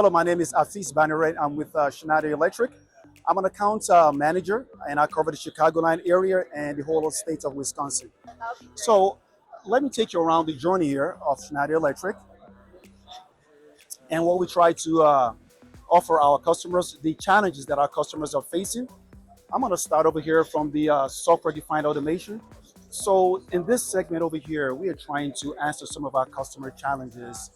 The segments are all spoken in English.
Hello, my name is Hafiz Banire. I'm with Schneider Electric. I'm an account manager, and I cover the Chicagoland area and the whole state of Wisconsin. So let me take you around the journey here of Schneider Electric and what we try to offer our customers, the challenges that our customers are facing. I'm going to start over here from the software-defined automation. So in this segment over here, we are trying to answer some of our customer challenges.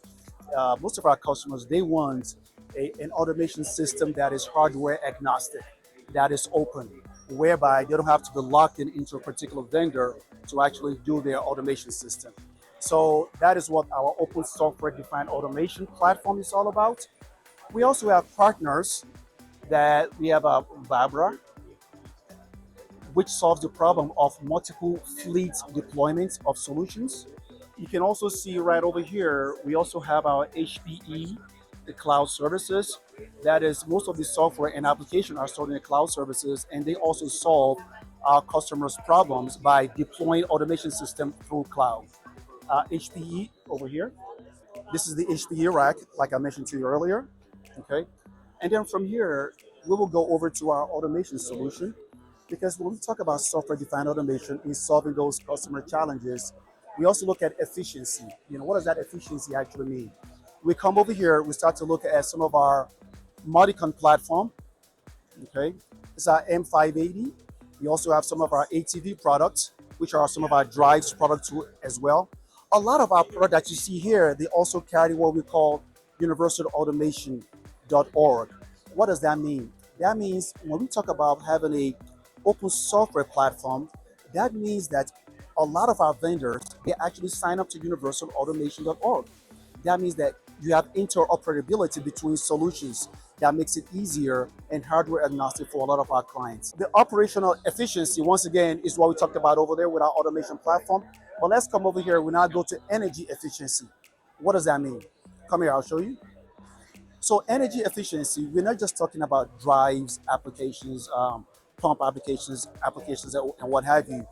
Most of our customers, they want an automation system that is hardware agnostic, that is open, whereby they don't have to be locked into a particular vendor to actually do their automation system. So that is what our open software defined automation platform is all about. We also have partners that we have Vabra, which solves the problem of multiple fleet deployments of solutions. You can also see right over here, we also have our HPE, the cloud services. That is, most of the software and application are stored in the cloud services, and they also solve our customers' problems by deploying automation system through cloud. HPE over here, this is the HPE rack, like I mentioned to you earlier, okay? And then from here, we will go over to our automation solution, because when we talk about software-defined automation in solving those customer challenges, we also look at efficiency. What does that efficiency actually mean? We come over here, we start to look at some of our Modicon platform, okay? It's our M580. We also have some of our ATV products, which are some of our drives products too as well. A lot of our products that you see here, they also carry what we call universalautomation.org. What does that mean? That means when we talk about having a open software platform, that means that a lot of our vendors, they actually sign up to universalautomation.org. That means that you have interoperability between solutions that makes it easier and hardware agnostic for a lot of our clients. The operational efficiency, once again, is what we talked about over there with our automation platform. But let's come over here. We now go to energy efficiency. What does that mean? Come here, I'll show you. So energy efficiency, we're not just talking about drives, applications, pump applications, and what have you.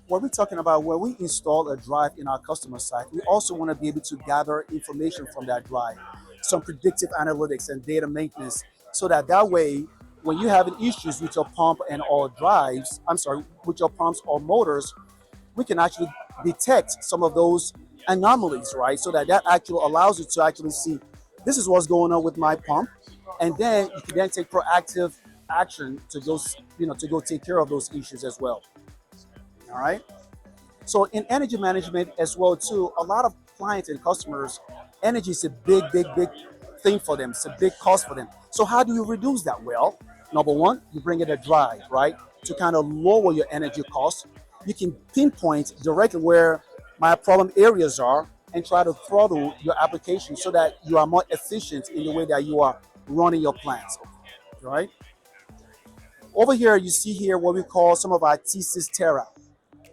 What we're talking about, when we install a drive in our customer site, we also want to be able to gather information from that drive, some predictive analytics and data maintenance, so that way, when you're having issues with your pump and or drives, with your pumps or motors, we can actually detect some of those anomalies, right? So that actually allows you to actually see, this is what's going on with my pump, and then you can then take proactive action to go, to go take care of those issues as well. All right. So in energy management as well too, a lot of clients and customers, energy is a big thing for them. It's a big cost for them. So how do you reduce that? Well, number one, you bring in a drive, right, to kind of lower your energy costs. You can pinpoint directly where my problem areas are and try to throttle your application so that you are more efficient in the way that you are running your plants. All right. Over here, you see here what we call some of our 𝗔𝘂𝘁𝗃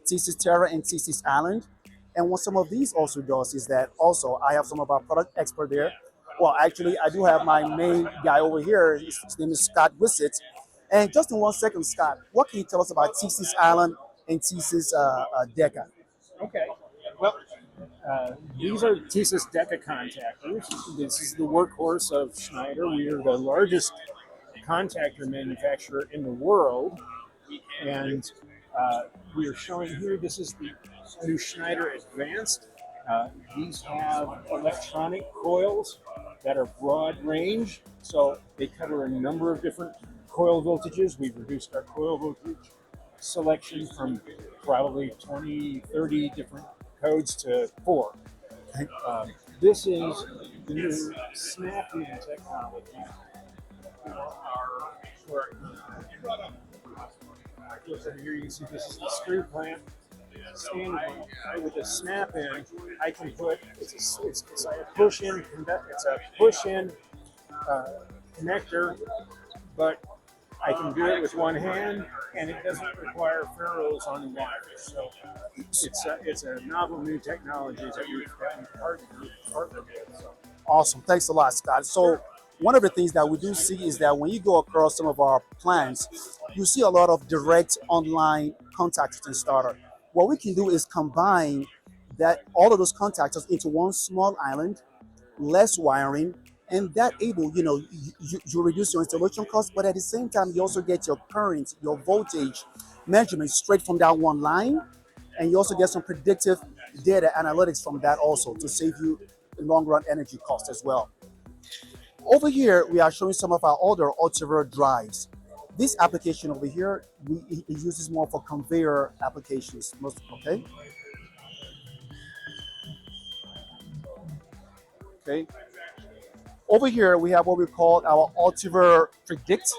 and 𝗔𝘂𝘁𝗃 Island. And what some of these also does is that also I have some of our product expert there. Well, actually, I do have my main guy over here. His name is Scott Whitsitt. And just in 1 second, Scott, what can you tell us about 𝗔𝘂𝘁𝗃 Island and 𝗔𝘂𝘁𝗃? Okay. Well, these are 𝗔𝘂𝘁𝗃 contactors. This is the workhorse of Schneider. We are the largest contactor manufacturer in the world, and we are showing here, this is the new Schneider Advanced. These have electronic coils that are broad range, so they cover a number of different coil voltages. We've reduced our coil voltage selection from probably 20, 30 different codes to 4. This is the new snapping technology. Here you can see this is the screw clamp. Standing with a snap in, I can put it's a push-in connector, but I can do it with one hand, and it doesn't require ferrules on the wire. So it's a novel new technology that we've partnered with. So. Awesome, thanks a lot, Scott. So one of the things that we do see is that when you go across some of our plants, you see a lot of direct online contactors and starter. What we can do is combine all of those contactors into one small island, less wiring, and that able, you reduce your installation cost, but at the same time, you also get your current, your voltage measurement straight from that one line, and you also get some predictive data analytics from that also to save you long run energy costs as well. Over here, we are showing some of our older 𝗘𝗲𝗏𝗏 drives. This application over here, it uses more for conveyor applications. Okay. Okay. Over here, we have what we call our 𝗘𝗲𝗏 Predict.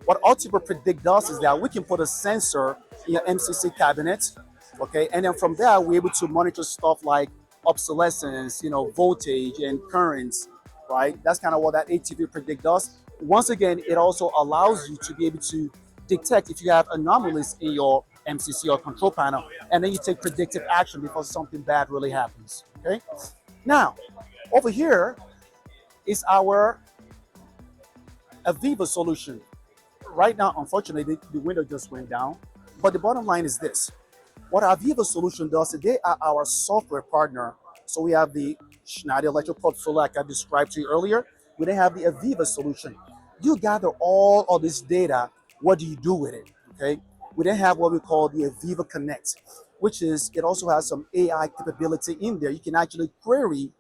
What 𝗘𝗲𝗏 Predict does is that we can put a sensor in your MCC cabinet, okay, and then from there we're able to monitor stuff like obsolescence, voltage and currents, right? That's kind of what that ATV Predict does. Once again, it also allows you to be able to detect if you have anomalies in your MCC or control panel, and then you take predictive action before something bad really happens. Okay. Now, over here is our AVEVA solution. Right now, unfortunately, the window just went down. But the bottom line is this. What our AVEVA solution does, they are our software partner. So we have the Schneider Electric portfolio, like I described to you earlier. We then have the AVEVA solution. You gather all of this data. What do you do with it? Okay. We then have what we call the AVEVA Connect, which is, it also has some AI capability in there. You can actually query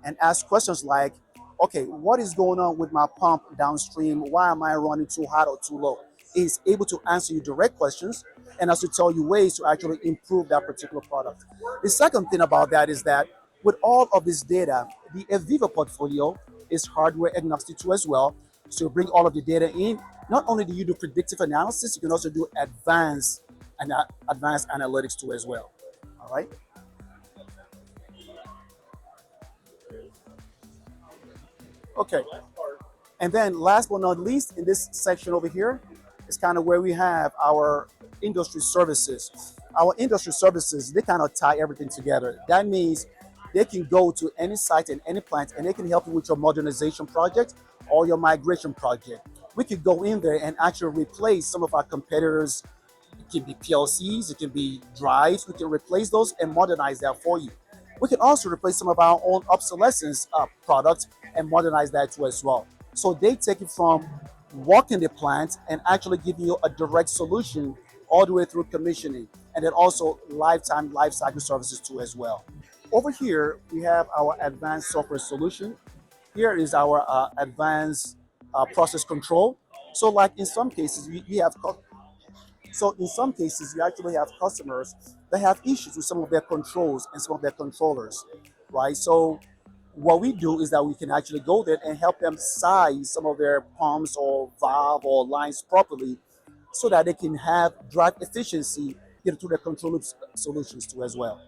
and ask questions like, okay, what is going on with my pump downstream? Why am I running too hot or too low? It's able to answer you direct questions and also tell you ways to actually improve that particular product. The second thing about that is that with all of this data, the AVEVA portfolio is hardware agnostic too as well. So you bring all of the data in. Not only do you do predictive analysis, you can also do advanced analytics too as well. All right. Okay. And then last but not least, in this section over here is kind of where we have our industry services. Our industry services, they kind of tie everything together. That means they can go to any site and any plant and they can help you with your modernization project or your migration project. We could go in there and actually replace some of our competitors. It can be PLCs, it can be drives. We can replace those and modernize that for you. We can also replace some of our own obsolescence products and modernize that too as well. So they take it from walking the plant and actually give you a direct solution all the way through commissioning, and then also lifetime lifecycle services too as well. Over here, we have our advanced software solution. Here is our advanced process control. So like in some cases, in some cases, you actually have customers that have issues with some of their controls and some of their controllers, right? So what we do is that we can actually go there and help them size some of their pumps or valve or lines properly so that they can have drive efficiency through their control solutions too as well.